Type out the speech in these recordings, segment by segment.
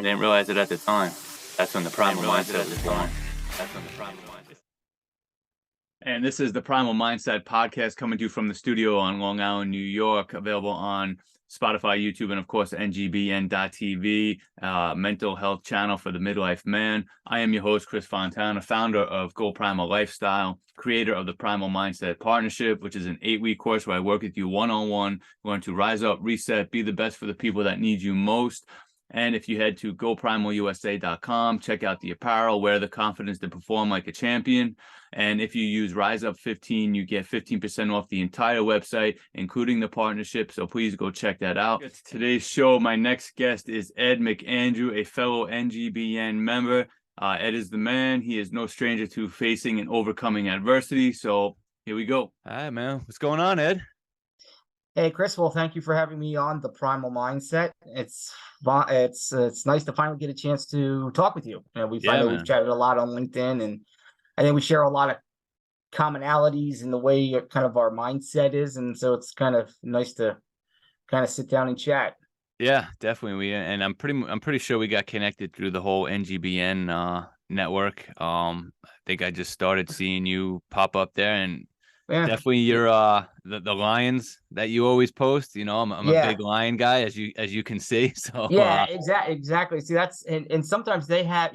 I didn't realize it at the time. That's when the Primal Mindset was born. And this is the Primal Mindset podcast coming to you from the studio on Long Island, New York, available on Spotify, YouTube, and of course, NGBN.TV, mental health channel for the midlife man. I am your host, Chris Fontana, founder of Go Primal Lifestyle, creator of the Primal Mindset Partnership, which is an 8-week course where I work with you one-on-one, going to rise up, reset, be the best for the people that need you most. And if you head to goprimalusa.com, check out the apparel, wear the confidence to perform like a champion. And if you use RiseUp15, you get 15% off the entire website, including the partnership. So please go check that out. Today's show, my next guest is Ed McAndrew, a fellow NGBN member. Ed is the man. He is no stranger to facing and overcoming adversity. So here we go. All right, man. What's going on, Ed? Hey, Chris. Well, thank you for having me on the Primal Mindset. It's nice to finally get a chance to talk with you. We've chatted a lot on LinkedIn, and I think we share a lot of commonalities in the way kind of our mindset is, and so it's kind of nice to kind of sit down and chat. Yeah, definitely. I'm pretty sure we got connected through the whole NGBN network. I think I just started seeing you pop up there, and definitely you're the lions that you always post. You know, I'm a big lion guy, as you can see. So exactly. See, that's and sometimes they have,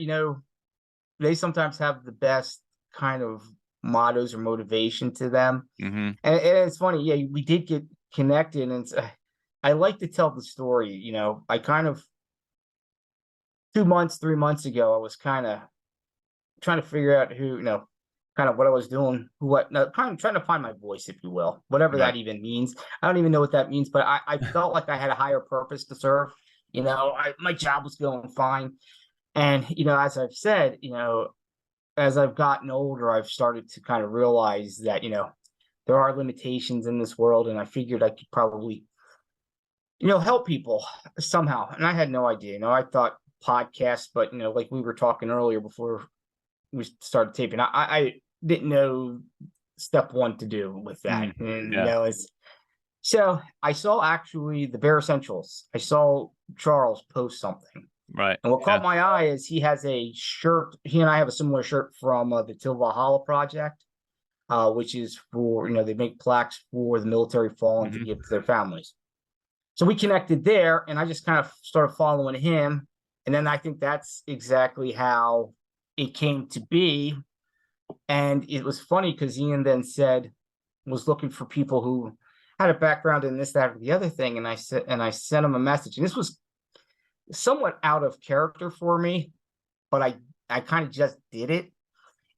they sometimes have the best kind of mottos or motivation to them. Mm-hmm. And it's funny, we did get connected, and I like to tell the story. I kind of 3 months ago, I was kind of trying to figure out kind of what I was doing, kind of trying to find my voice, if you will, whatever that even means. I don't even know what that means, but I felt like I had a higher purpose to serve. My job was going fine. And, as I've said, as I've gotten older, I've started to kind of realize that, there are limitations in this world, and I figured I could probably, help people somehow. And I had no idea, I thought podcasts, but, like we were talking earlier before we started taping, I didn't know step one to do with that. And, so I saw actually the Bare Essentials. I saw Charles post something. Right. And what caught my eye is he has a shirt. He and I have a similar shirt from the Till Valhalla project, which is for, they make plaques for the military fallen to give to their families. So we connected there, and I just kind of started following him. And then I think that's exactly how it came to be. And it was funny because Ian then was looking for people who had a background in this, that, or the other thing. And I sent him a message. And this was somewhat out of character for me, but I kind of just did it.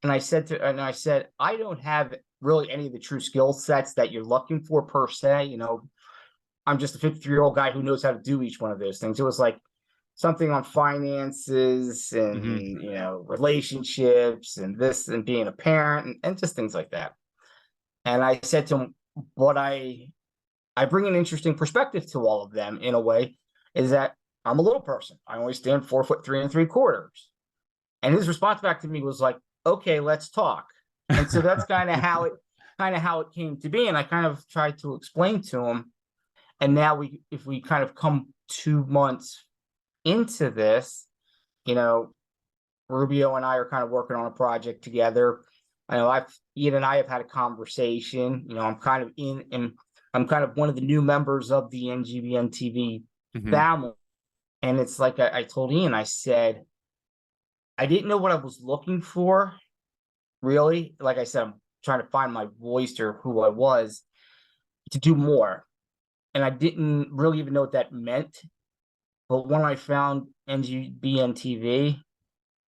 And I said, I don't have really any of the true skill sets that you're looking for per se. I'm just a 53-year-old guy who knows how to do each one of those things. It was like something on finances and, relationships and this and being a parent and just things like that. And I said to him, what I bring an interesting perspective to all of them in a way is that I'm a little person. I only stand 4'3 3/4. And his response back to me was like, okay, let's talk. And so that's kind of how it came to be. And I kind of tried to explain to him. And now if we kind of come 2 months into this, Rubio and I are kind of working on a project together. I know Ian and I have had a conversation. I'm kind of one of the new members of the NGBN TV family. And it's like I told Ian, I said, I didn't know what I was looking for, really. Like I said, I'm trying to find my voice or who I was to do more. And I didn't really even know what that meant. But when I found NGBN TV,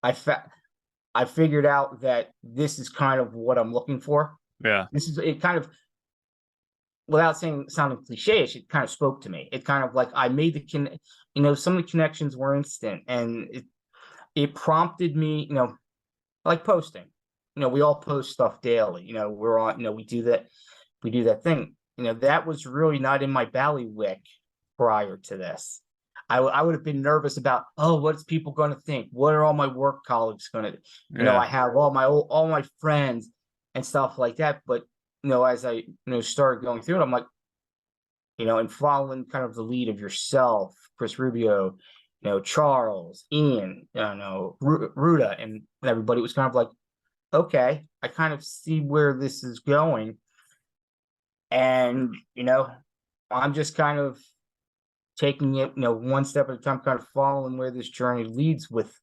I figured out that this is kind of what I'm looking for. Yeah. This is it kind of, without sounding cliche-ish, it kind of spoke to me. It kind of like I made some of the connections were instant, and it prompted me, like posting. We all post stuff daily. We're on, we do that thing. That was really not in my bailiwick prior to this. I would have been nervous about, what's people going to think? What are all my work colleagues going to, I have all my friends and stuff like that. But, as I, started going through it, I'm like, and following kind of the lead of yourself, Chris Rubio, Charles, Ian, Ruda, and everybody was kind of like, okay, I kind of see where this is going. And, I'm just kind of taking it, one step at a time, kind of following where this journey leads with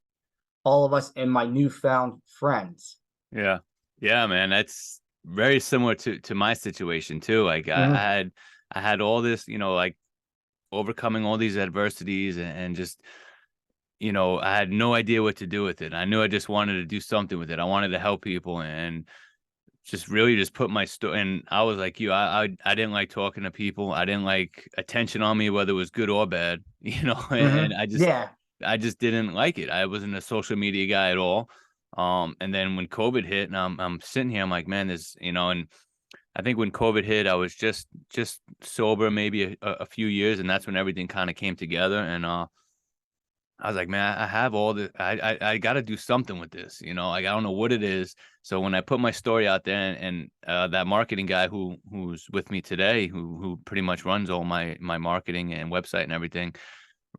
all of us and my newfound friends. Yeah. Yeah, man. That's very similar to my situation too. Like I had all this, like overcoming all these adversities and just, I had no idea what to do with it. I knew I just wanted to do something with it. I wanted to help people and just really just put my story. And I was like you, I didn't like talking to people. I didn't like attention on me, whether it was good or bad, and I just didn't like it. I wasn't a social media guy at all. And then when COVID hit and I'm sitting here, I'm like, man, and I think when COVID hit, I was just sober, maybe a few years. And that's when everything kind of came together. And, I was like, man, I have all the, I got to do something with this, like, I don't know what it is. So when I put my story out there and that marketing guy who's with me today, who pretty much runs all my marketing and website and everything,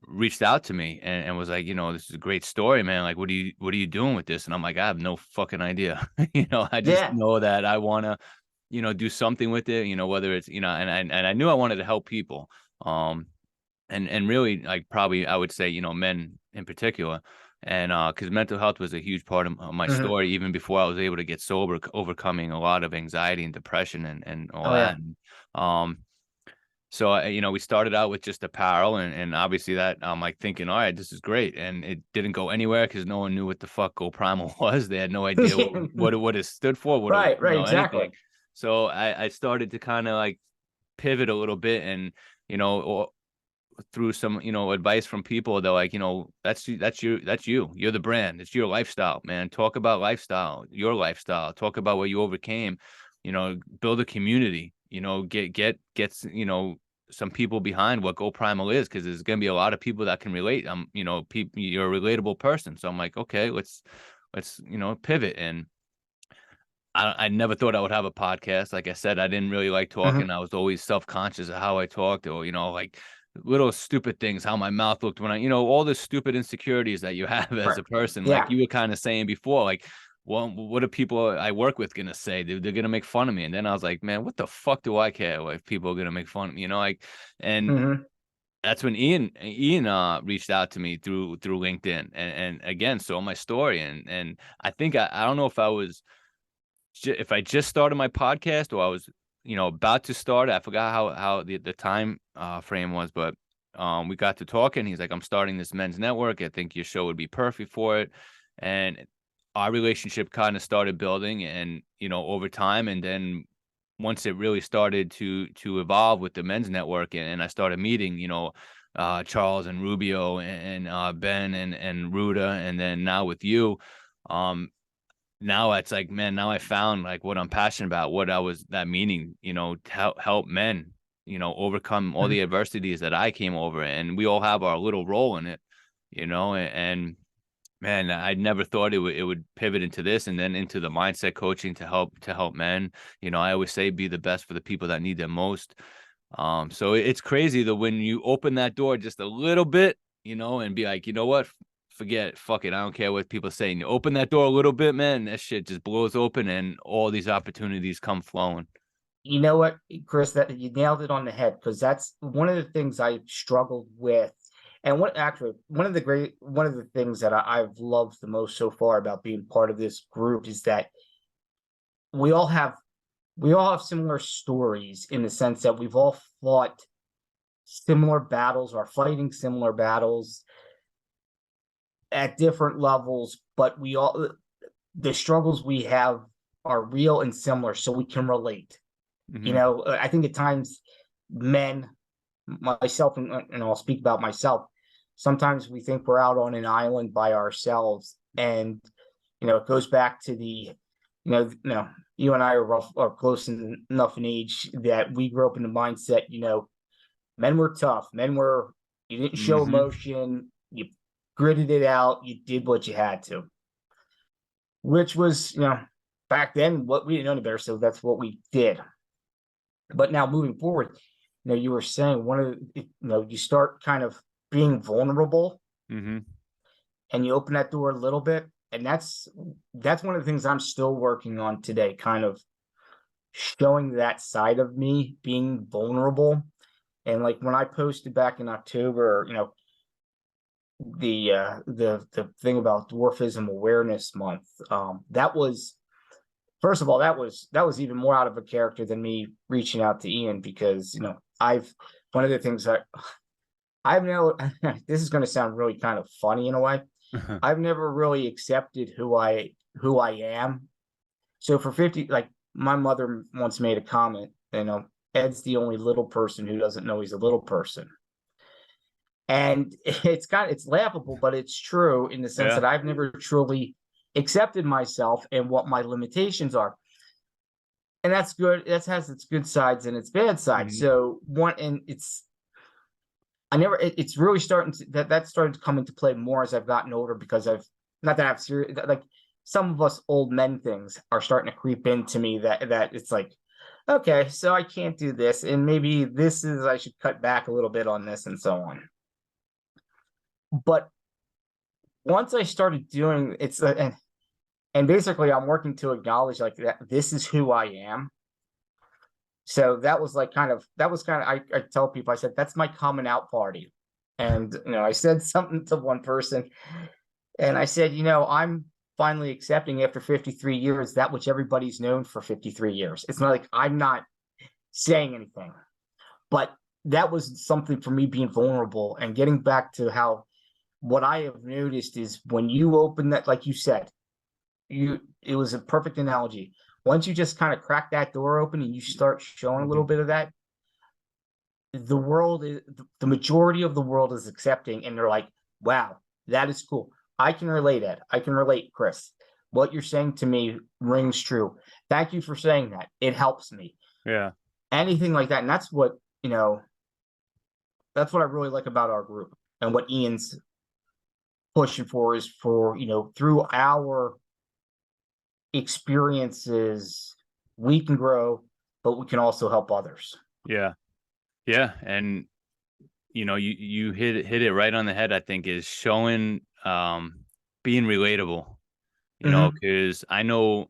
reached out to me and was like, this is a great story, man. Like, what are you doing with this? And I'm like, I have no fucking idea. I just know that I want to, do something with it, whether it's, and I knew I wanted to help people. And really, like, probably I would say, men in particular. And because mental health was a huge part of my story, even before I was able to get sober, overcoming a lot of anxiety and depression and all that. And, so, we started out with just apparel and obviously that I'm like thinking, all right, this is great. And it didn't go anywhere because no one knew what the fuck Go Primal was. They had no idea what it stood for, right, exactly. anything. So I started to kind of like pivot a little bit and, or through some, advice from people. They're like, that's you. You're the brand. It's your lifestyle, man. Talk about lifestyle, your lifestyle. Talk about what you overcame, build a community, get some people behind what Go Primal is, because there's going to be a lot of people that can relate. You're a relatable person. So I'm like, okay, let's pivot. And I never thought I would have a podcast. Like I said, I didn't really like talking. I was always self-conscious of how I talked, or, like little stupid things, how my mouth looked when I, all the stupid insecurities that you have as a person. Like you were kind of saying before, like, well, what are people I work with going to say? They're going to make fun of me. And then I was like, man, what the fuck do I care if people are going to make fun of me, and that's when Ian reached out to me through LinkedIn and again, saw my story. And I think I don't know if I just started my podcast or I was, about to start. I forgot how the time frame was, but we got to talking. He's like, I'm starting this men's network. I think your show would be perfect for it. And our relationship kind of started building and, over time. And then once it really started to evolve with the men's network and I started meeting, Charles and Rubio and Ben and Ruda, and then now with you, now it's like, man, now I found like what I'm passionate about, what I was that meaning, to help men, overcome all the adversities that I came over, and we all have our little role in it, and man, I never thought it would pivot into this and then into the mindset coaching to help men. I always say be the best for the people that need them most. So it's crazy that when you open that door just a little bit, and be like, you know what? Forget it, fuck it, I don't care what people say. And you open that door a little bit, man, that shit just blows open and all these opportunities come flowing. You know what, Chris, that you nailed it on the head, because that's one of the things I struggled with. And one of the things that I've loved the most so far about being part of this group is that we all have similar stories, in the sense that we've all fought similar battles or fighting similar battles at different levels, but the struggles we have are real and similar, so we can relate. I think at times men, myself, and I'll speak about myself, sometimes we think we're out on an island by ourselves, and it goes back to the you and I are close enough in age that we grew up in the mindset, men were tough, you didn't show emotion, you gritted it out, you did what you had to, which was, back then, what we didn't know any better, so that's what we did. But now moving forward, you were saying you start kind of being vulnerable Mm-hmm. and you open that door a little bit. And that's one of the things I'm still working on today, kind of showing that side of me, being vulnerable. And like when I posted back in October, the thing about Dwarfism Awareness Month, that was, first of all, that was even more out of a character than me reaching out to Ian, because one of the things that I've never this is going to sound really kind of funny in a way. I've never really accepted who I am. So for 50, like my mother once made a comment, Ed's the only little person who doesn't know he's a little person. And it's laughable, but it's true in the sense that I've never truly accepted myself and what my limitations are. And that's good. That has its good sides and its bad sides. Mm-hmm. It's really that started to come into play more as I've gotten older, because not that I've serious, like some of us old men things are starting to creep into me that it's like, okay, so I can't do this. And maybe I should cut back a little bit on this and so on. But once I started doing and basically I'm working to acknowledge like that this is who I am. So that was I tell people, I said, that's my coming out party. And, I said something to one person and I said, I'm finally accepting after 53 years, that which everybody's known for 53 years. It's not like I'm not saying anything, but that was something for me, being vulnerable and getting back to how, what I have noticed is when you open that, like you said, it was a perfect analogy. Once you just kind of crack that door open and you start showing a little bit of that, the majority of the world is accepting, and they're like, wow, that is cool. I can relate, Ed. I can relate, Chris. What you're saying to me rings true. Thank you for saying that. It helps me. Yeah. Anything like that. And that's what I really like about our group, and what Ian's pushing for is for, through our experiences, we can grow, but we can also help others. Yeah. Yeah. And, you hit it right on the head, I think, is showing, being relatable, because I know,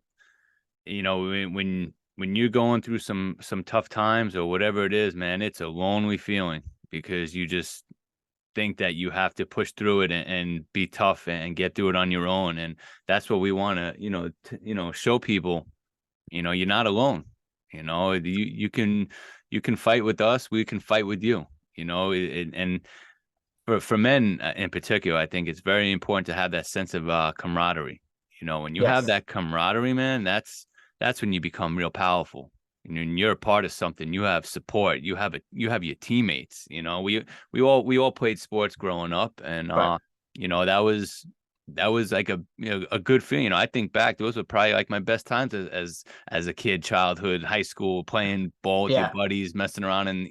when you're going through some tough times or whatever it is, man, it's a lonely feeling, because you just think that you have to push through it and be tough and get through it on your own. And that's what we want to, show people, you're not alone. You can fight with us. We can fight with you, and for men in particular, I think it's very important to have that sense of camaraderie. When you have that camaraderie, man, that's when you become real powerful. And you're a part of something. You have support. You have your teammates. We all played sports growing up, and Right. that was like a good feeling. I think back, those were probably like my best times as a kid, childhood, high school, playing ball with your buddies, messing around, and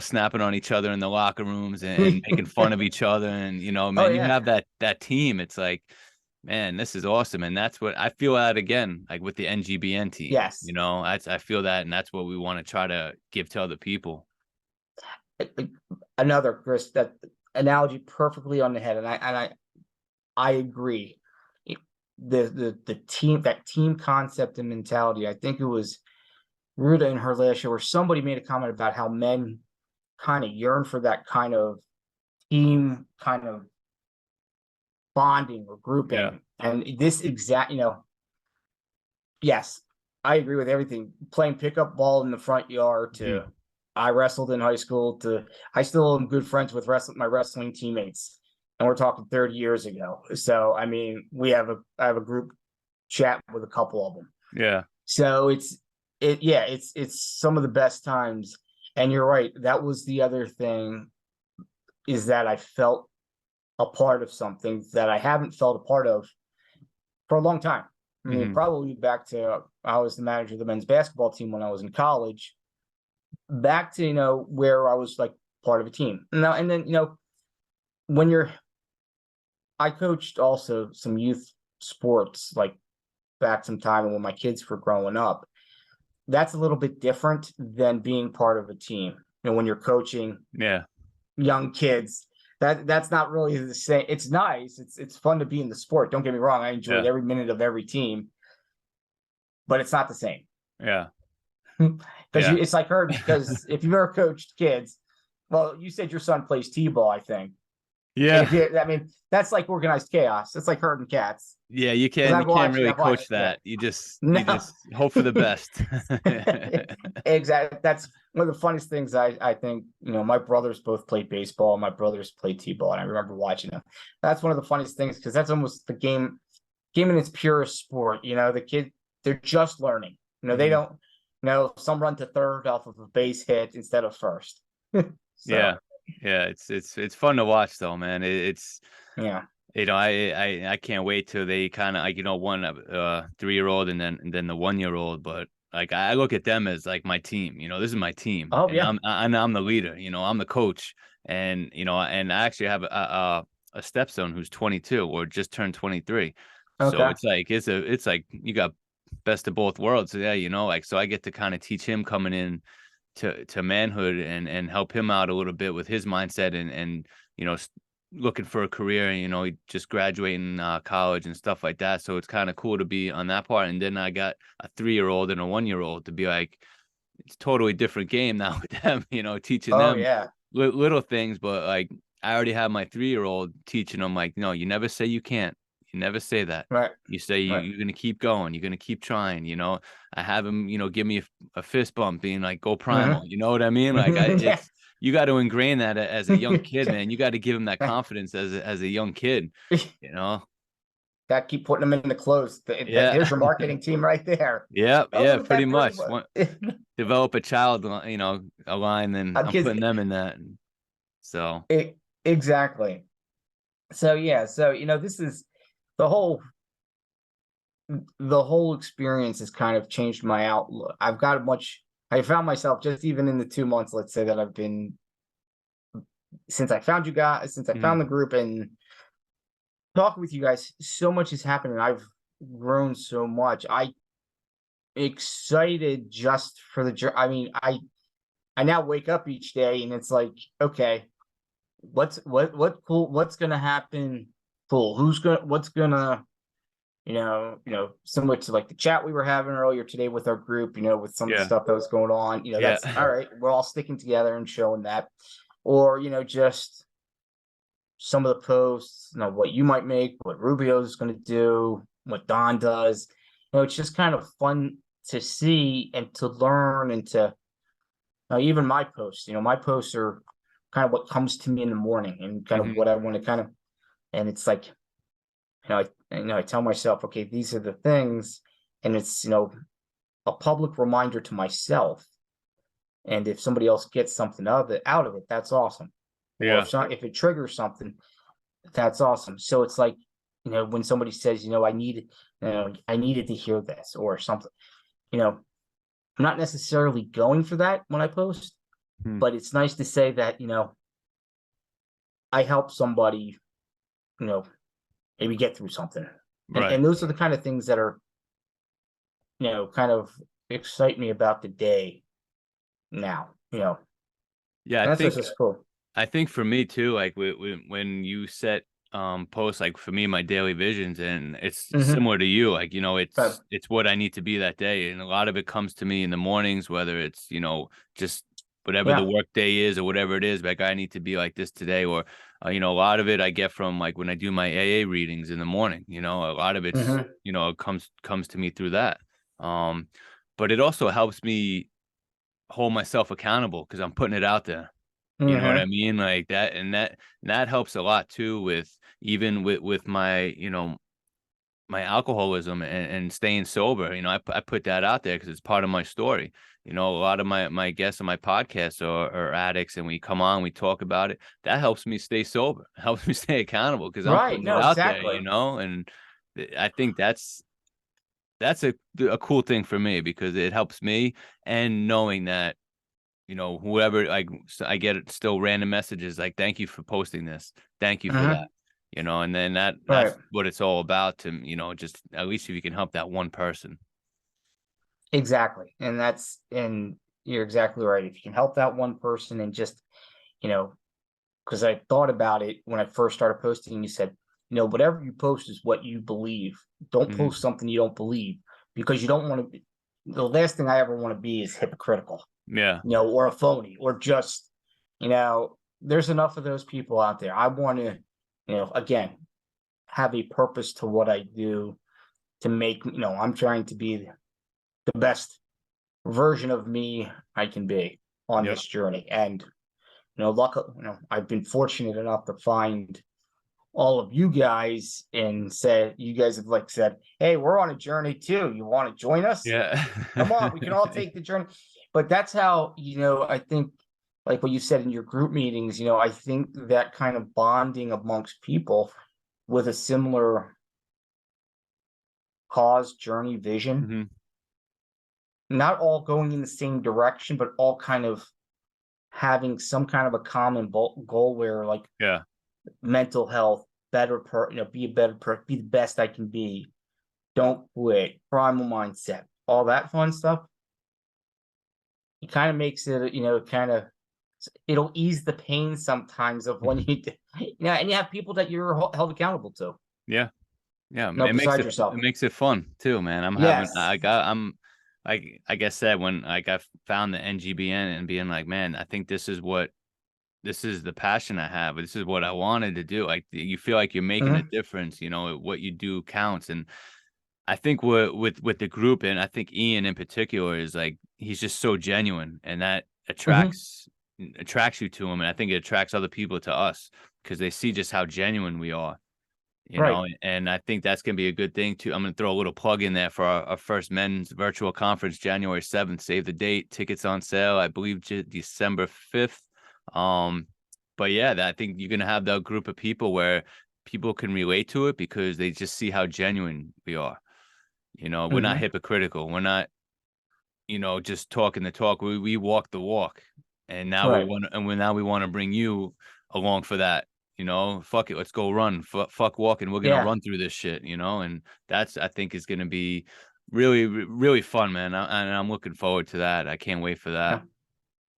snapping on each other in the locker rooms and making fun of each other. And man, you have that team. It's like, man, this is awesome. And that's what I feel at again, like with the NGBN team. Yes. I feel that, and that's what we want to try to give to other people. Another, Chris, that analogy perfectly on the head. And I agree. The team concept and mentality, I think it was Ruta in her last show where somebody made a comment about how men kind of yearn for that kind of team kind of bonding or grouping. Yeah. And this exact, yes, I agree with everything. Playing pickup ball in the front yard to I wrestled in high school to I still am good friends with my wrestling teammates. And we're talking 30 years ago. So, I mean, I have a group chat with a couple of them. Yeah. So it's some of the best times. And you're right. That was the other thing, is that I felt a part of something that I haven't felt a part of for a long time. I mean, probably back to, I was the manager of the men's basketball team when I was in college, back to, where I was like part of a team. Now, and then, I coached also some youth sports, like back some time when my kids were growing up. That's a little bit different than being part of a team. When you're coaching young kids, that's not really the same. It's nice. It's fun to be in the sport. Don't get me wrong. I enjoyed every minute of every team, but it's not the same. Yeah. Because it's like her. Because if you've ever coached kids, well, you said your son plays t-ball, I think. Yeah. I mean, that's like organized chaos. It's like herding cats. Yeah, you can't really coach that. You just hope for the best. Exactly. That's one of the funniest things I think, my brothers both played baseball, my brothers played t-ball, and I remember watching them. That's one of the funniest things because that's almost the game in its purest sport. The kid, they're just learning. They don't, some run to third off of a base hit instead of first. Yeah. It's fun to watch though, man. It's I can't wait till they kind of like one 3-year-old and then the 1-year-old, but like I look at them as like my team. This is my team. Oh, and yeah. I'm the leader. I'm the coach, and and I actually have a stepson who's 22 or just turned 23. Okay. So it's like you got best of both worlds. So, yeah, so I get to kind of teach him coming in to manhood and help him out a little bit with his mindset and looking for a career, he just graduating college and stuff like that. So it's kind of cool to be on that part. And then I got a 3-year-old and a 1-year-old to be like, it's a totally different game now with them, teaching them little things. But like, I already have my 3-year-old teaching them like, no, you never say you can't. You never say that. Right. You say you're going to keep going. You're going to keep trying. I have him, give me a fist bump being like, go primal. You know what I mean? Like you got to ingrain that as a young kid, man. You got to give him that confidence as a young kid, That keep putting them in the clothes. Here's your marketing team right there. Yeah. Pretty much. Develop a child, a line, then I'm putting them in that. So. Exactly. So, yeah. So, this is the whole experience has kind of changed my outlook. I found myself just even in the 2 months, let's say, that I've been since I found you guys, since I found the group and talking with you guys, so much has happened and I've grown so much. I excited just for I mean, I now wake up each day and it's like, okay, what's gonna happen? Cool. What's gonna similar to like the chat we were having earlier today with our group, with some of the stuff that was going on, that's all right. We're all sticking together and showing that, or, just some of the posts, what you might make, what Rubio's going to do, what Don does, it's just kind of fun to see and to learn and to, even my posts, my posts are kind of what comes to me in the morning and kind of what I want to kind of, and it's like, I tell myself, okay, these are the things, and it's, a public reminder to myself. And if somebody else gets something out of it, that's awesome. Yeah. Or if it triggers something, that's awesome. So it's like, when somebody says, I needed to hear this or something, I'm not necessarily going for that when I post, but it's nice to say that, I helped somebody, maybe get through something. And those are the kind of things that are, kind of excite me about the day now, Yeah, I think that's cool. I think for me too, like when you set posts, like for me, my daily visions, and it's similar to you, like, it's what I need to be that day. And a lot of it comes to me in the mornings, whether it's, just whatever the work day is or whatever it is, like I need to be like this today, or a lot of it I get from like when I do my AA readings in the morning, a lot of it's it comes to me through that. But it also helps me hold myself accountable because I'm putting it out there. You know what I mean? Like that, and that helps a lot too with even with my, my alcoholism and staying sober. I put that out there because it's part of my story. A lot of my guests on my podcast are addicts, and we come on, we talk about it. That helps me stay sober, helps me stay accountable because I'm putting it out there, and I think that's a cool thing for me because it helps me, and knowing that, whoever, like, I get still random messages like, thank you for posting this. Thank you for that. And then that's what it's all about to, just at least if you can help that one person. Exactly. And you're exactly right. If you can help that one person and just, because I thought about it when I first started posting. You said, whatever you post is what you believe. Don't post something you don't believe, because you don't want to be. The last thing I ever want to be is hypocritical. Yeah. Or a phony, or just, there's enough of those people out there. I want to, again, have a purpose to what I do, to make, I'm trying to be the best version of me I can be on this journey. And, luckily, I've been fortunate enough to find all of you guys, and you guys have said, hey, we're on a journey too. You want to join us? Yeah. Come on, we can all take the journey. But that's how, I think, like what you said in your group meetings, I think that kind of bonding amongst people with a similar cause, journey, vision, not all going in the same direction, but all kind of having some kind of a common goal where, mental health, better be a better person, be the best I can be, don't quit, primal mindset, all that fun stuff. It kind of makes it, it'll ease the pain sometimes of when you, and you have people that you're held accountable to. Yeah. Yeah. It makes it fun too, man. Like I said, when I found the NGBN and being like, man, I think this is the passion I have. This is what I wanted to do. Like, you feel like you're making a difference, what you do counts. And I think with the group, and I think Ian in particular, is like, he's just so genuine, and that attracts you to him. And I think it attracts other people to us, because they see just how genuine we are, you know, and I think that's going to be a good thing too. I'm going to throw a little plug in there for our first men's virtual conference, January 7th, save the date, tickets on sale, I believe December 5th. But yeah, I think you're going to have that group of people where people can relate to it, because they just see how genuine we are. We're not hypocritical. We're not, just talking the talk. We walk the walk. And now we want to bring you along for that. Fuck it, let's go run. Fuck walking. We're gonna run through this shit. And that's, I think, is gonna be really, really fun, man. And I'm looking forward to that. I can't wait for that.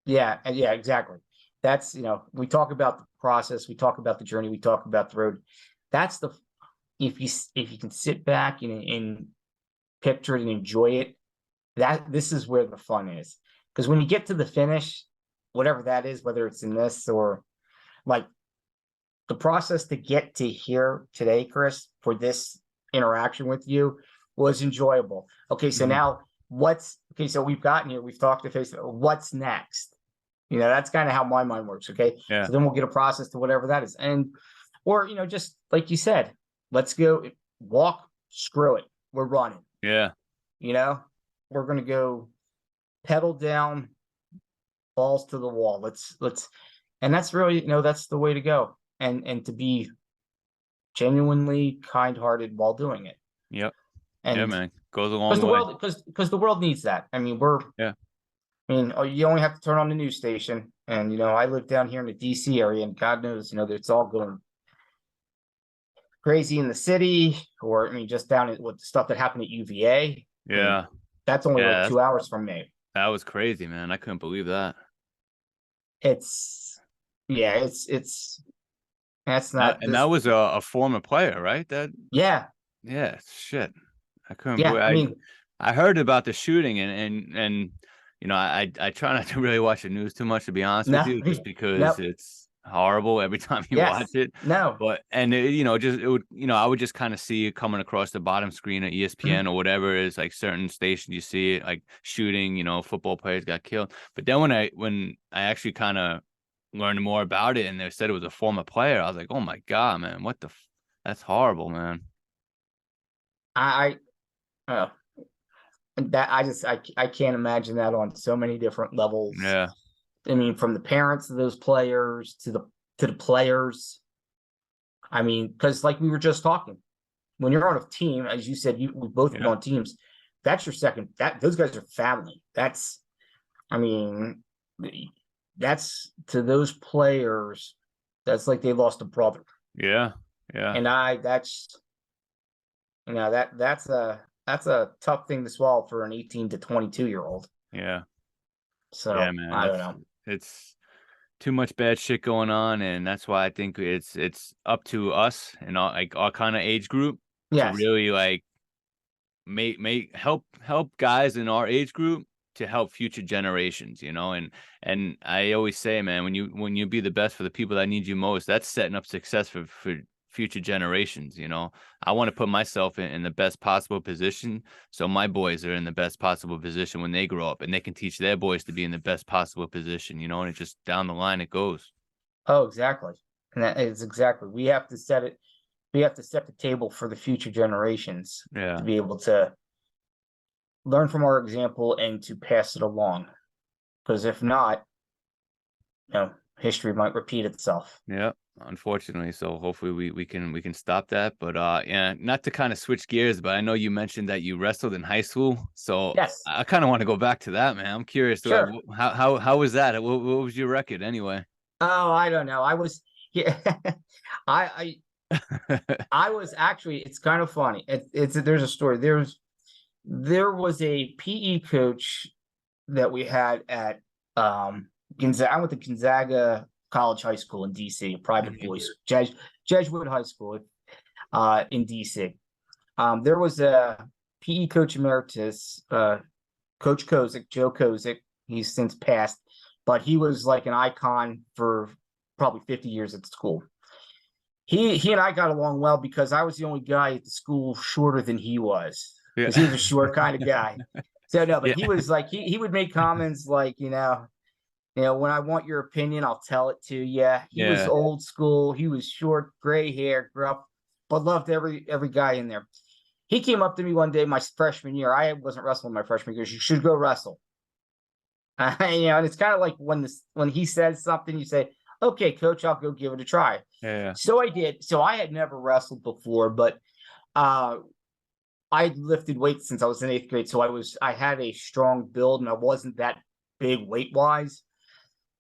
Yeah, exactly. That's, we talk about the process, we talk about the journey, we talk about the road. That's if you can sit back and picture it and enjoy it, this is where the fun is. Because when you get to the finish, whatever that is, whether it's in this or the process to get to here today, Chris, for this interaction with you was enjoyable. Okay, so now so we've gotten here, we've talked to face, what's next? That's kind of how my mind works. Okay. Yeah. So then we'll get a process to whatever that is. Or just like you said, let's go walk, screw it. We're running. Yeah. We're going to go pedal down, balls to the wall. Let's, and that's really, that's the way to go. And to be genuinely kind-hearted while doing it. Yep. And yeah, man, goes a long way. Because the world needs that. I mean, you only have to turn on the news station, and I live down here in the DC area, and God knows, it's all going crazy in the city, or just down with the stuff that happened at UVA. Yeah, that's only 2 hours from me. That was crazy, man. I couldn't believe that. That's not. And that was a former player, right? Yeah. Shit. I couldn't. Yeah, I heard about the shooting, and I try not to really watch the news too much, to be honest with you, just because it's horrible every time you watch it. No. But I would just kind of see it coming across the bottom screen of ESPN or whatever it is, like certain stations you see it, like shooting, football players got killed. But then when I actually kind of learned more about it, and they said it was a former player, I was like, oh my God, man, that's horrible, man. I can't imagine that on so many different levels. Yeah. I mean, from the parents of those players to the players. I mean, because like we were just talking, when you're on a team, as you said, we both been on teams. That's your second. Those guys are family. That's to those players. That's like they lost a brother. Yeah. Yeah. And that's a tough thing to swallow for an 18 to 22-year-old. Yeah. So yeah, man, I don't know. too much bad shit going on, and that's why I think it's up to us and our kind of age group to Yes. really like help guys in our age group to help future generations, and I always say, man, when you be the best for the people that need you most, that's setting up success for future generations. I want to put myself in the best possible position so my boys are in the best possible position when they grow up, and they can teach their boys to be in the best possible position, and it just down the line it goes. Oh, exactly. And that is exactly. We have to set the table for the future generations to be able to learn from our example and to pass it along. Because if not, history might repeat itself. Yeah, unfortunately. So hopefully we can stop that. But yeah, not to kind of switch gears, but I know you mentioned that you wrestled in high school. So Yes. I kind of want to go back to that, man. I'm curious. Sure. How was that? What was your record anyway? Oh, I don't know. I was I was actually, it's kind of funny. There's a story. There was a PE coach that we had at Gonzaga. I went to Gonzaga College High School in DC, a private boys Jesuit high school in DC. There was a PE coach emeritus, Coach Kozik, Joe Kozik. He's since passed, but he was like an icon for probably 50 years at the school. He and I got along well because I was the only guy at the school shorter than he was, because he was a short kind of guy. So no, but he was like, he would make comments like, when I want your opinion, I'll tell it to you. He was old school. He was short, gray hair, grew up, but loved every guy in there. He came up to me one day, my freshman year. I wasn't wrestling my freshman year. You should go wrestle. And it's kind of like when he says something, you say, okay, coach, I'll go give it a try. Yeah. So I did. So I had never wrestled before, but I lifted weights since I was in 8th grade. So I had a strong build, and I wasn't that big weight wise.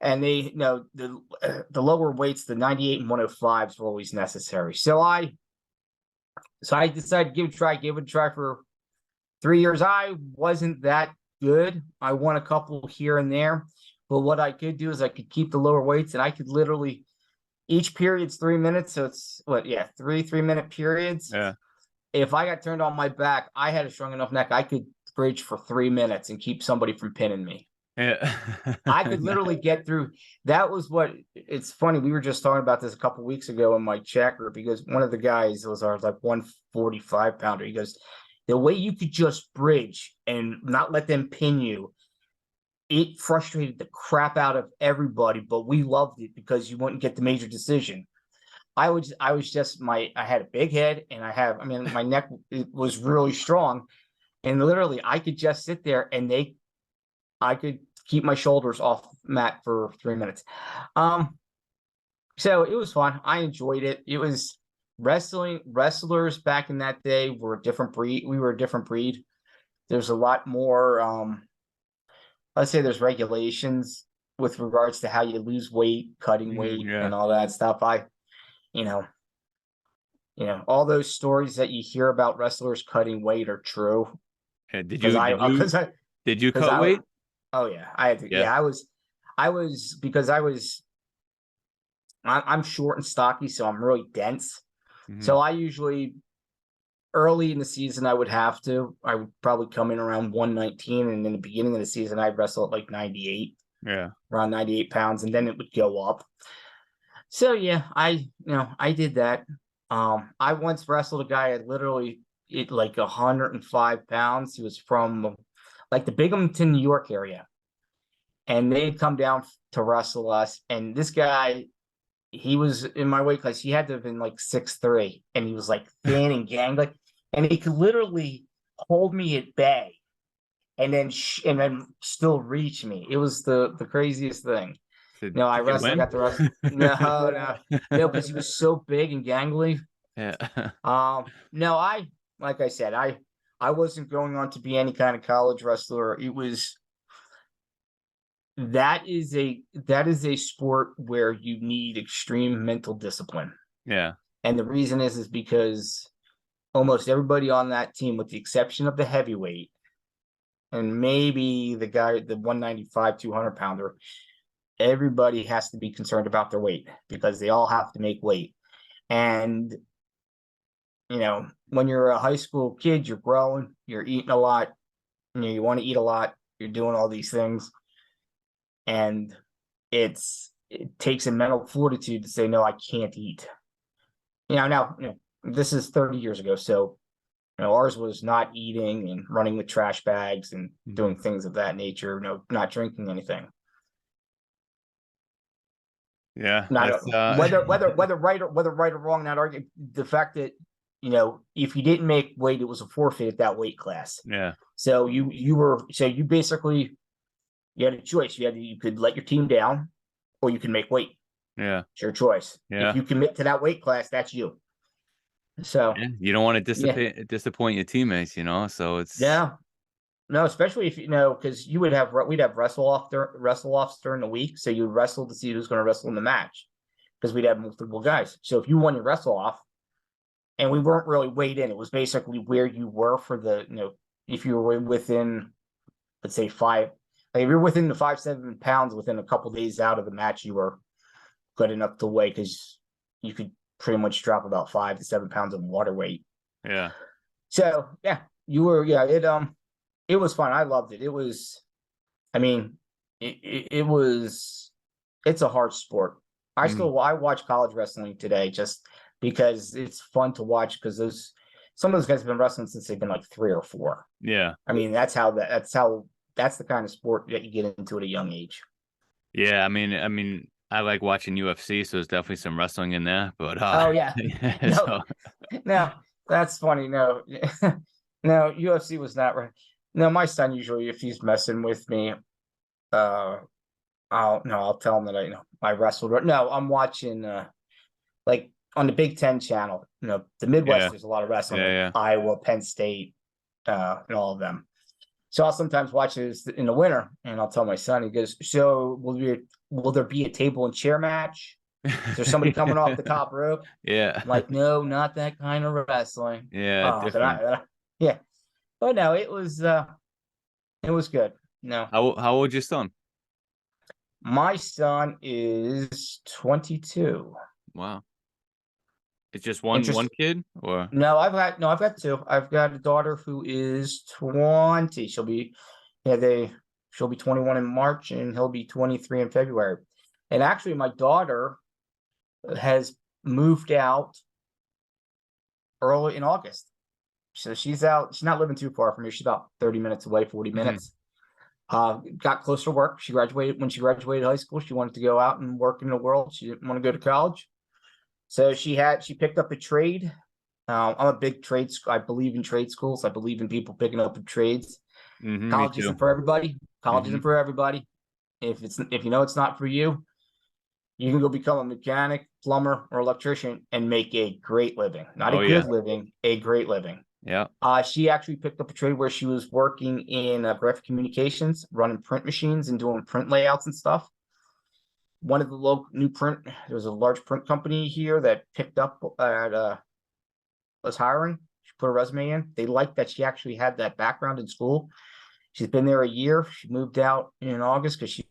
And the lower weights, the 98 and 105s were always necessary. So I decided to give it a try for 3 years. I wasn't that good. I won a couple here and there, but what I could do is I could keep the lower weights, and I could literally, each period's 3 minutes. So it's 3-minute periods. Yeah. If I got turned on my back, I had a strong enough neck. I could bridge for 3 minutes and keep somebody from pinning me. Yeah. I could literally get through. That was what, it's funny. We were just talking about this a couple weeks ago in my chat group, because one of the guys was our like 145 pounder. He goes, the way you could just bridge and not let them pin you, it frustrated the crap out of everybody, but we loved it because you wouldn't get the major decision. I had a big head, and my neck was really strong, and literally I could just sit there and I could keep my shoulders off mat for 3 minutes. So it was fun. I enjoyed it. It was wrestlers back in that day were a different breed. We were a different breed. There's a lot more, let's say there's regulations with regards to how you lose weight, cutting weight, and all that stuff. All those stories that you hear about wrestlers cutting weight are true. Yeah, did you cut weight? Oh yeah, I had to. Yeah, I'm short and stocky, so I'm really dense. Mm-hmm. So I usually, early in the season, I would probably come in around 119, and in the beginning of the season, I'd wrestle at like 98. Yeah, around 98 pounds, and then it would go up. So yeah, I did that. I once wrestled a guy at literally like 105 pounds. He was from like the Binghamton, New York area, and they'd come down to wrestle us. And this guy, he was in my weight class. He had to have been like 6'3", and he was like thin and gangly, and he could literally hold me at bay, and then still reach me. It was the craziest thing. I wrestled. I got the wrestle. No, because he was so big and gangly. Yeah. No, like I said, I wasn't going on to be any kind of college wrestler. That is a sport where you need extreme mental discipline. Yeah. And the reason is because almost everybody on that team, with the exception of the heavyweight and maybe the guy, the 195, 200 pounder, everybody has to be concerned about their weight because they all have to make weight. And, when you're a high school kid, you're growing, you're eating a lot, you want to eat a lot, you're doing all these things. And it takes a mental fortitude to say, no, I can't eat. Now, this is 30 years ago. So, ours was not eating and running with trash bags and doing things of that nature, not drinking anything. Yeah. Whether right or wrong, not argue the fact that, if you didn't make weight, it was a forfeit at that weight class. Yeah. So you basically, you had a choice. You could let your team down or you can make weight. Yeah. It's your choice. Yeah. If you commit to that weight class, that's you. So you don't want to disappoint your teammates, so it's no, especially if because we'd have wrestle offs during the week. So you would wrestle to see who's going to wrestle in the match because we'd have multiple guys. So if you won your wrestle off, and we weren't really weighed in, it was basically where you were for the if you were within, let's say if you're within the 5-7 pounds within a couple days out of the match, you were good enough to weigh because you could pretty much drop about 5 to 7 pounds of water weight. Yeah. So you were it was fun. I loved it. It was, it was. It's a hard sport. I watch college wrestling today just because it's fun to watch because some of those guys have been wrestling since they've been like 3 or 4. Yeah. That's the kind of sport that you get into at a young age. Yeah, I like watching UFC, so there's definitely some wrestling in there. But oh yeah, no, that's funny. No, no, UFC was not right. No, my son usually, if he's messing with me, I'll tell him that I wrestled. No, I'm watching like on the Big Ten channel. The Midwest, there's a lot of wrestling. Yeah. Iowa, Penn State, and all of them. So I'll sometimes watch it in the winter, and I'll tell my son. He goes, "So will there be a table and chair match? Is there somebody coming off the top rope?" Yeah. I'm like, no, not that kind of wrestling. Yeah, different. Yeah, but no, it was good. No, how old's your son? My son is 22. Wow. It's just one kid, or no? I've got 2. I've got a daughter who is 20. She'll be 21 in March, and he'll be 23 in February. And actually, my daughter has moved out early in August. So she's out. She's not living too far from here. She's about 30 minutes away, 40 minutes. Got close to work. When she graduated high school, she wanted to go out and work in the world. She didn't want to go to college. So she picked up a trade. I'm a big trade. I believe in trade schools. I believe in people picking up trades. College isn't for everybody. College isn't for everybody. If it's not for you, you can go become a mechanic, plumber, or electrician and make a great living. Not a good living, a great living. Yeah. She actually picked up a trade where she was working in graphic communications, running print machines and doing print layouts and stuff. One of the local there's a large print company here that picked up was hiring. She put a resume in. They liked that she actually had that background in school. She's been there a year. She moved out in August because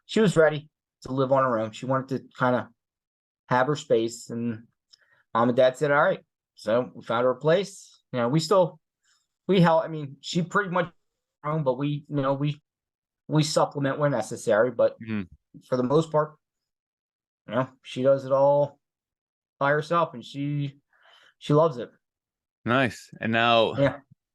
she was ready to live on her own. She wanted to kind of have her space, and mom and dad said, "All right." So we found her a place. We help. She pretty much her own, but we supplement where necessary. But for the most part, she does it all by herself, and she loves it. Nice. And now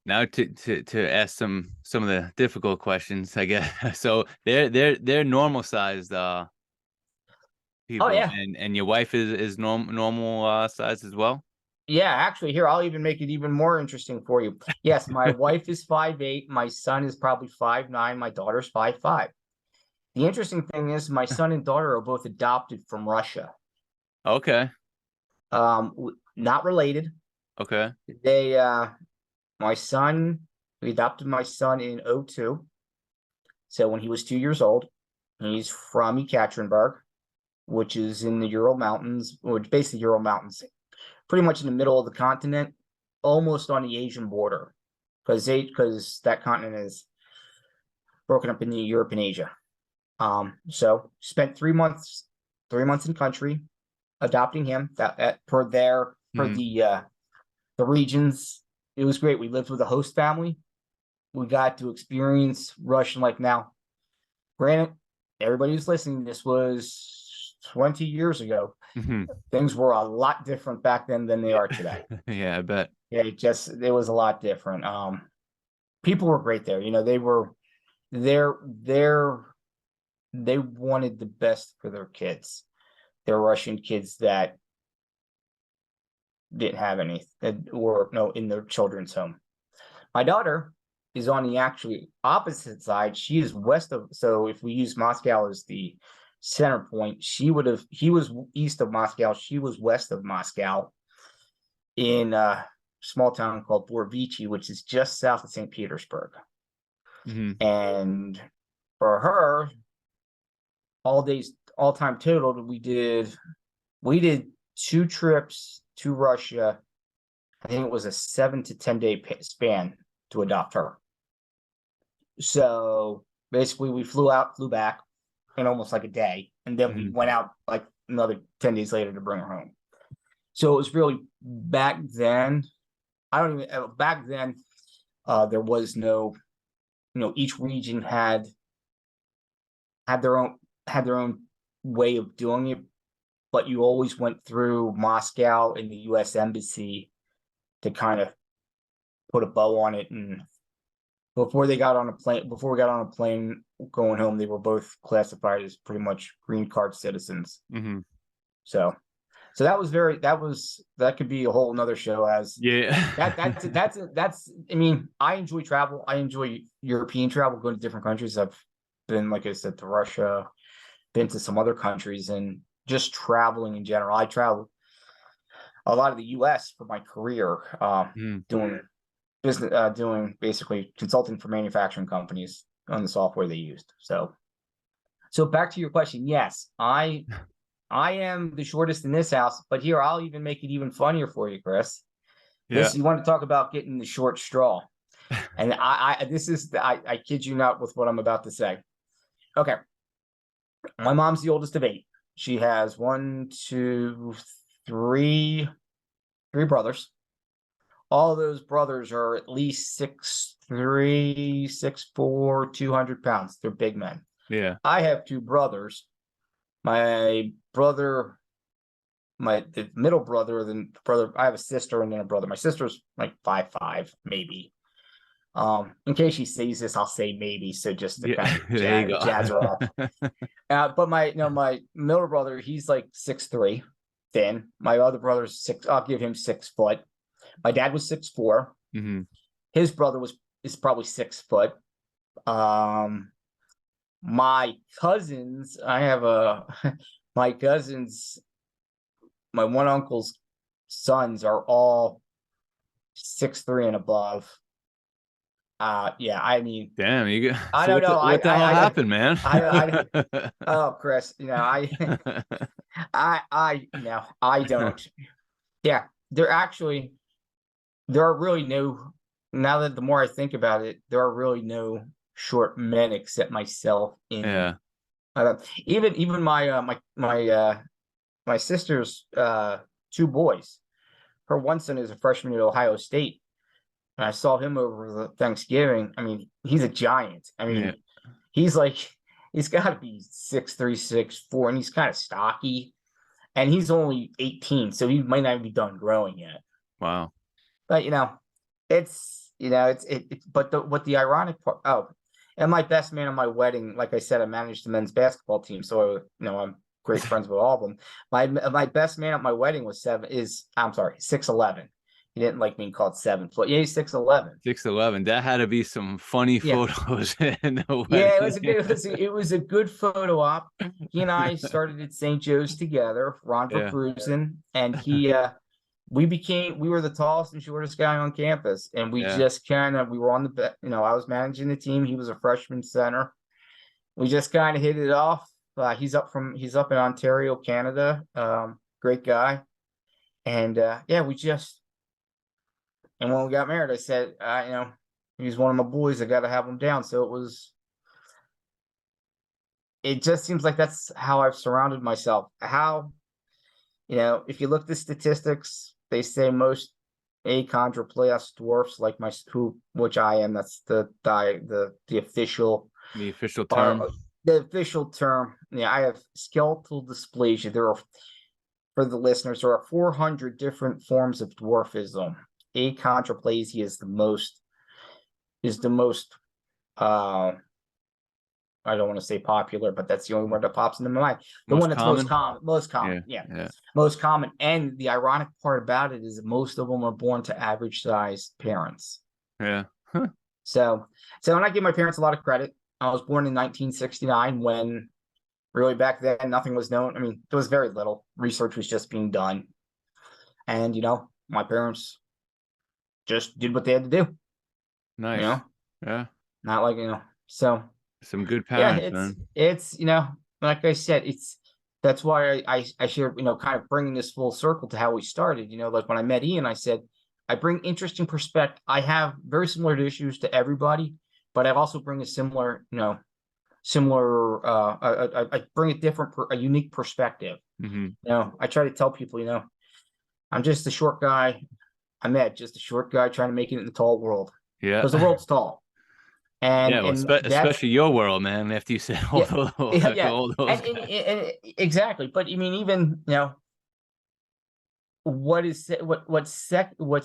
to ask some of the difficult questions, I guess. So they're normal sized people. Oh yeah. And your wife is normal size as well? Yeah, actually, here, I'll even make it even more interesting for you. Yes, my wife is 5'8". My son is probably 5'9". My daughter's 5'5". The interesting thing is my son and daughter are both adopted from Russia. Okay. Not related. Okay. We adopted my son in 2002. So when he was 2 years old, he's from Ekaterinburg, which is in the Ural Mountains, or basically Ural Mountains, pretty much in the middle of the continent, almost on the Asian border, because that continent is broken up into Europe and Asia. So spent 3 months in country adopting him per the regions. It was great. We lived with a host family. We got to experience Russian like now. Granted, everybody who's listening, this was 20 years ago. Things were a lot different back then than they are today. Yeah, I bet. Yeah, it was a lot different. People were great there. You know, they wanted the best for their kids. They're Russian kids that didn't have any or no in their children's home. My daughter is on the actually opposite side. She is west of, so if we use Moscow as the center point, he was east of Moscow, she was west of Moscow in a small town called Borvichi, which is just south of St. Petersburg. And for her, all time total, we did 2 trips to Russia. I think it was a 7 to 10 day span to adopt her. So basically we flew back in almost like a day, and then we went out like another 10 days later to bring her home. So it was really back then. There was no, each region had their own way of doing it, but you always went through Moscow and the U.S. Embassy to kind of put a bow on it. And before we got on a plane going home, they were both classified as pretty much green card citizens. So that could be a whole nother show. I mean, I enjoy travel. I enjoy European travel, going to different countries. I've been, like I said, to Russia, been to some other countries, and just traveling in general. I travel a lot of the U.S. for my career, doing business, doing basically consulting for manufacturing companies on the software they used. So back to your question. Yes, I am the shortest in this house, but here I'll even make it even funnier for you, Chris. You want to talk about getting the short straw, and I kid you not with what I'm about to say. Okay, my mom's the oldest of 8. She has 3 brothers. All of those brothers are at least 6'3", 6'4", 200 pounds. They're big men. Yeah. I have 2 brothers. My brother, the middle brother, then brother. I have a sister and then a brother. My sister's like 5'5", maybe. In case she sees this, I'll say maybe. So just to kind of jazz her up. But my middle brother, he's like 6'3", thin. My other brother's 6. I'll give him 6 foot. My dad was 6'4". His brother is probably 6 foot. My cousins, my one uncle's sons are all 6'3" and above. I mean, damn, you got. I don't know. What the hell happened, man? Oh, Chris, I don't. Yeah, there are really no. Now that the more I think about it, there are really no short men except myself. Even my sister's 2 boys. Her one son is a freshman at Ohio State. And I saw him over the Thanksgiving. I mean, he's a giant. I mean, he's got to be 6'3", 6'4", and he's kind of stocky. And he's only 18, so he might not even be done growing yet. Wow. But but the ironic part. Oh, and my best man at my wedding, like I said, I managed the men's basketball team, so I'm great friends with all of them. My best man at my wedding was 6'11". He didn't like being called 7 foot. Yeah, he's 6'11". 6'11". That had to be some funny photos in the wedding. Yeah, it was a good photo op. He and I started at St. Joe's together, Ron for cruising, and we were the tallest and shortest guy on campus, and we just we were on the I was managing the team. He was a freshman center. We just kind of hit it off. He's up in Ontario, Canada. Great guy, and and when we got married, I said, he's one of my boys. I got to have him down. So it just seems like that's how I've surrounded myself. How, if you look at the statistics, they say most achondroplasia dwarfs like which I am. That's the official term. The official term. Yeah, I have skeletal dysplasia. There are, for the listeners, there are 400 different forms of dwarfism. Achondroplasia is the most. I don't want to say popular, but that's the only word that pops into my mind. The one that's most common. Yeah. Most common. And the ironic part about it is that most of them are born to average sized parents. Yeah. Huh. So and I give my parents a lot of credit. I was born in 1969 when really back then nothing was known. I mean, there was very little. Research was just being done. And, my parents just did what they had to do. Nice. Yeah. Not like, so. Some good parents, yeah, man. It's like I said, that's why I share, kind of bringing this full circle to how we started. Like when I met Ian, I said I bring interesting perspective. I have very similar issues to everybody, but I also bring a similar, I bring a unique perspective. I try to tell people, I'm just a short guy. I'm Ed, just a short guy trying to make it in the tall world. Yeah, because the world's tall. And especially your world, man. After you said all those and exactly. But I mean, even what's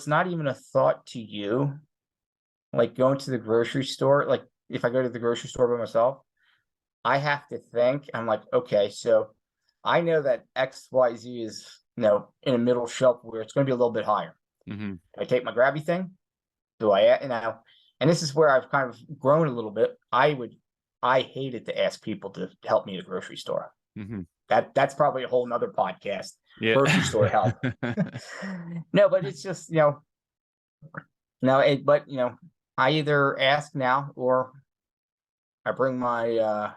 not even a thought to you, like going to the grocery store. Like if I go to the grocery store by myself, I have to think. I'm like, okay, so I know that XYZ is in a middle shelf where it's going to be a little bit higher. I take my grabby thing. Do I And this is where I've kind of grown a little bit. I hated to ask people to help me at a grocery store. That's probably a whole nother podcast. Yeah. Grocery store help. No, but it's just, I either ask now or I bring my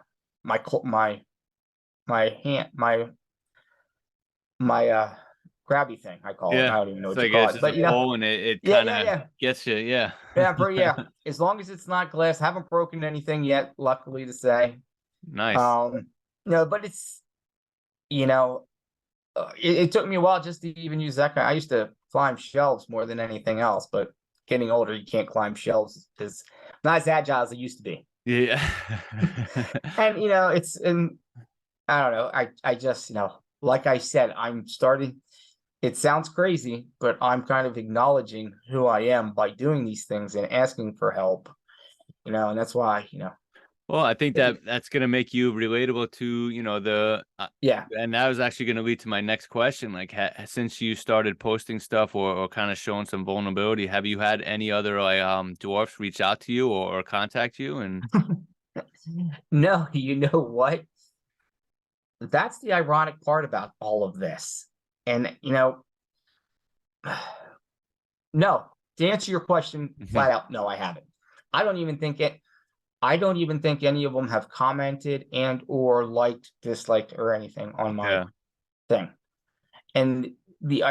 grabby thing, I call it. I don't even know what to call it. But and it kind of gets you, yeah. As long as it's not glass, haven't broken anything yet, luckily to say. Nice. But it's it took me a while just to even use that. I used to climb shelves more than anything else, but getting older, you can't climb shelves because not as agile as I used to be. Yeah. And I don't know. I just like I said, I'm starting. It sounds crazy, but I'm kind of acknowledging who I am by doing these things and asking for help, and that's why, Well, I think that's going to make you relatable to, and that was actually going to lead to my next question. Like, since you started posting stuff or kind of showing some vulnerability, have you had any other dwarfs reach out to you or contact you? And no, you know what? That's the ironic part about all of this. And, no, to answer your question flat out, no, I haven't. I don't even think any of them have commented and or liked, disliked, or anything on my thing. And the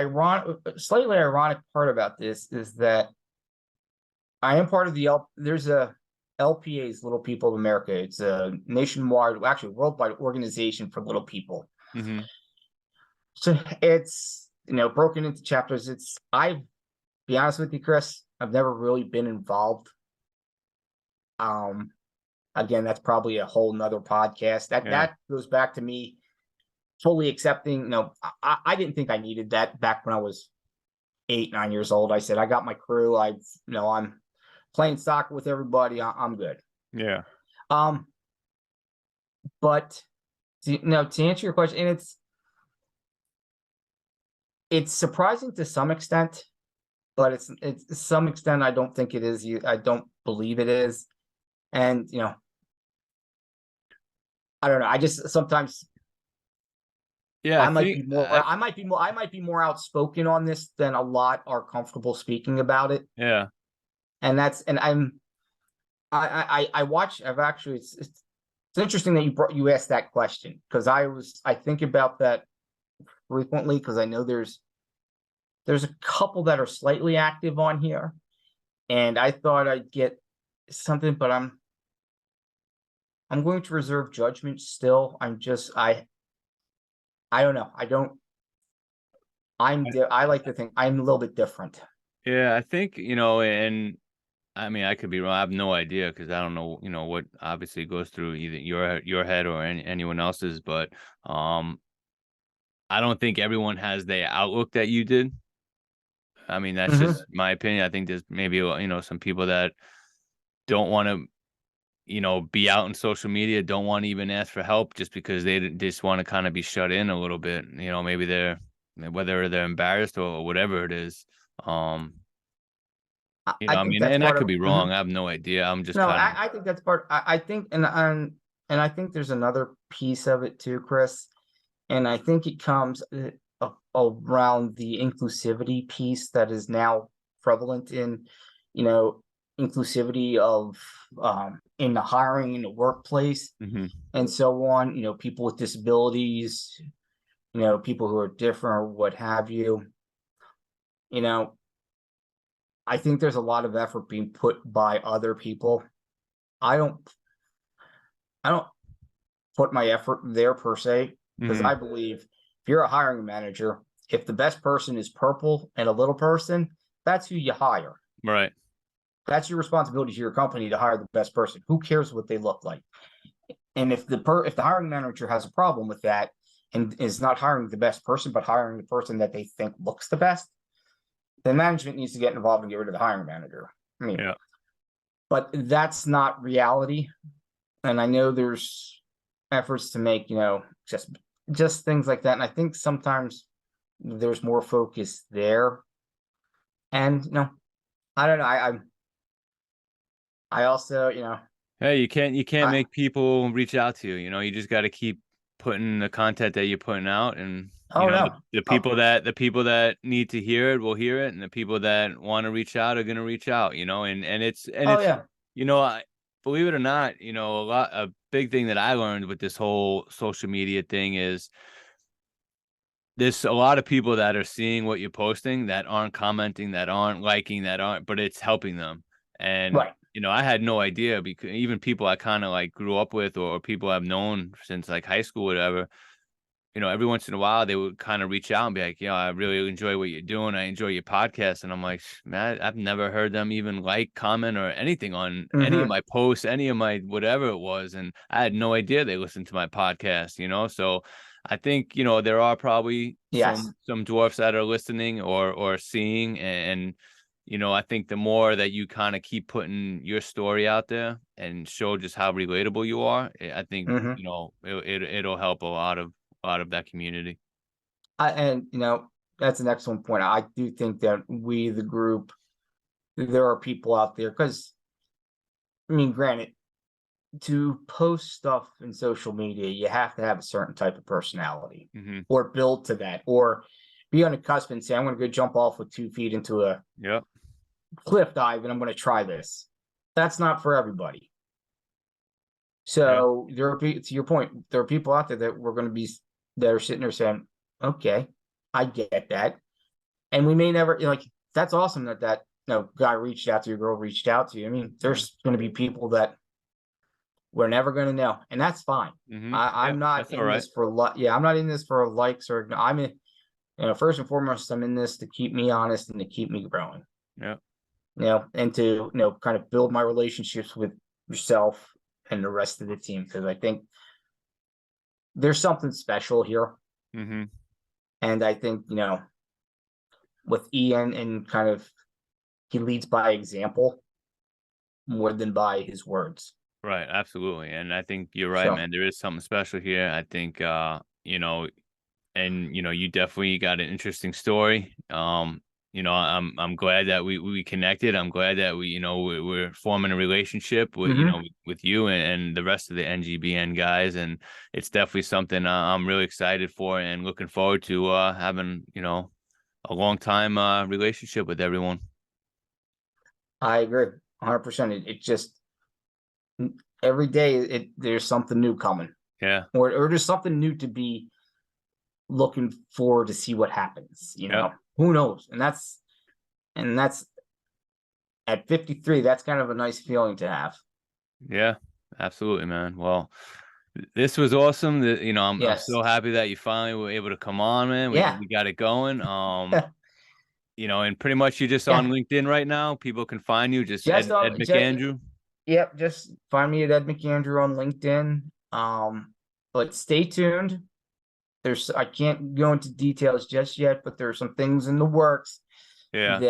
slightly ironic part about this is that I am part of there's a LPA's Little People of America. It's a nationwide, actually worldwide organization for little people. So it's, broken into chapters. Be honest with you, Chris, I've never really been involved. Again, that's probably a whole nother podcast. That goes back to me fully accepting, I didn't think I needed that back when I was 8, 9 years old. I said, I got my crew. I'm playing soccer with everybody. I'm good. Yeah. But to answer your question, and it's surprising to some extent, but it's to some extent I don't think it is. I don't believe it is, and I don't know. I just sometimes, I might be more outspoken on this than a lot are comfortable speaking about it. Yeah, and I've actually it's interesting that you asked that question because I think about that frequently because I know there's a couple that are slightly active on here, and I thought I'd get something, but I'm going to reserve judgment still. I don't know. I like to think I'm a little bit different. Yeah, I think, and I mean, I could be wrong. I have no idea because I don't know, what obviously goes through either your head or anyone else's, but I don't think everyone has the outlook that you did. I mean, that's just my opinion. I think there's maybe, some people that don't want to, be out in social media, don't want to even ask for help just because they just want to kind of be shut in a little bit. Maybe whether they're embarrassed or whatever it is. I I think mean, that's and I part could of be wrong. I have no idea. I'm just no, kind of, I think that's part. I think, and I think there's another piece of it too, Chris. And I think it comes around the inclusivity piece that is now prevalent in, inclusivity of in the hiring in the workplace and so on. People with disabilities, people who are different or what have you. I think there's a lot of effort being put by other people. I don't put my effort there per se, because I believe if you're a hiring manager, if the best person is purple and a little person, that's who you hire. right. That's your responsibility to your company to hire the best person. Who cares what they look like? And if the hiring manager has a problem with that and is not hiring the best person, but hiring the person that they think looks the best, then management needs to get involved and get rid of the hiring manager. I mean, Yeah. but that's not reality. And I know there's efforts to make, just things like that. And I think sometimes there's more focus there. And I don't know. I also, Hey, you can't I- make people reach out to you. You just got to keep putting the content that you're putting out, and the people that need to hear it will hear it, and the people that want to reach out are going to reach out. And it's yeah. I believe it or not, a big thing that I learned with this whole social media thing is there's a lot of people that are seeing what you're posting that aren't commenting, that aren't liking, but it's helping them. And, Right. I had no idea, because even people I kind of like grew up with or people I've known since like high school, whatever, every once in a while they would kind of reach out and be like, I really enjoy what you're doing. I enjoy your podcast. And I'm like, man, I've never heard them even like, comment or anything on any of my posts, any of my whatever it was. And I had no idea they listened to my podcast, So I think, there are probably some dwarfs that are listening or seeing. And I think the more that you kind of keep putting your story out there and show just how relatable you are, I think, it'll help a lot of that community. And that's an excellent point. I do think that we, the group, there are people out there, because I mean, granted, to post stuff in social media, you have to have a certain type of personality or build to that, or be on the cusp and say, I'm going to go jump off with 2 feet into a cliff dive and I'm going to try this. That's not for everybody. So there are, to your point, there are people out there that that are sitting there saying, okay, I get that. And we may never, that's awesome that guy reached out to you, girl reached out to you. I mean, there's going to be people that we're never going to know, and that's fine. I'm not in this for I'm not in this for likes or I'm in, first and foremost, I'm in this to keep me honest and to keep me growing. And to kind of build my relationships with yourself and the rest of the team, because I think there's something special here. And I think with Ian, and kind of he leads by example more than by his words. Right, absolutely. And I think you're right, man. There is something special here. I think and you definitely got an interesting story. I'm glad that we connected. I'm glad that we're forming a relationship with with you and the rest of the NGBN guys, and it's definitely something I'm really excited for and looking forward to having a long time relationship with everyone. I agree 100%. It just every day there's something new coming. Or there's something new to be looking forward to see what happens. Who knows? And that's at 53, that's kind of a nice feeling to have. Absolutely, man. Well, this was awesome. I'm Yes. so happy that you finally were able to come on, man. We got it going. And pretty much you're just on LinkedIn right now. People can find you just Ed McAndrew. Yep, just find me at Ed McAndrew on LinkedIn. But stay tuned. I can't go into details just yet, but there are some things in the works that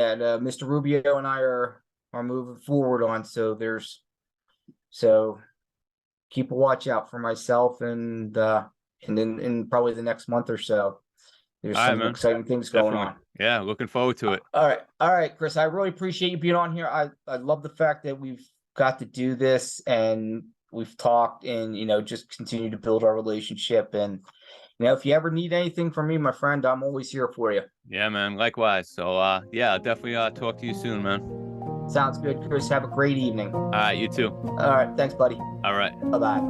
Mr. Rubio and I are moving forward on. So keep a watch out for myself, and then in probably the next month or so, there's some exciting things going on. Yeah, looking forward to it. All right, Chris. I really appreciate you being on here. I love the fact that we've got to do this and we've talked, and just continue to build our relationship. And if you ever need anything from me, my friend, I'm always here for you. Yeah, man. Likewise. So I'll definitely talk to you soon, man. Sounds good, Chris. Have a great evening. All right, you too. All right, thanks, buddy. All right. Bye-bye.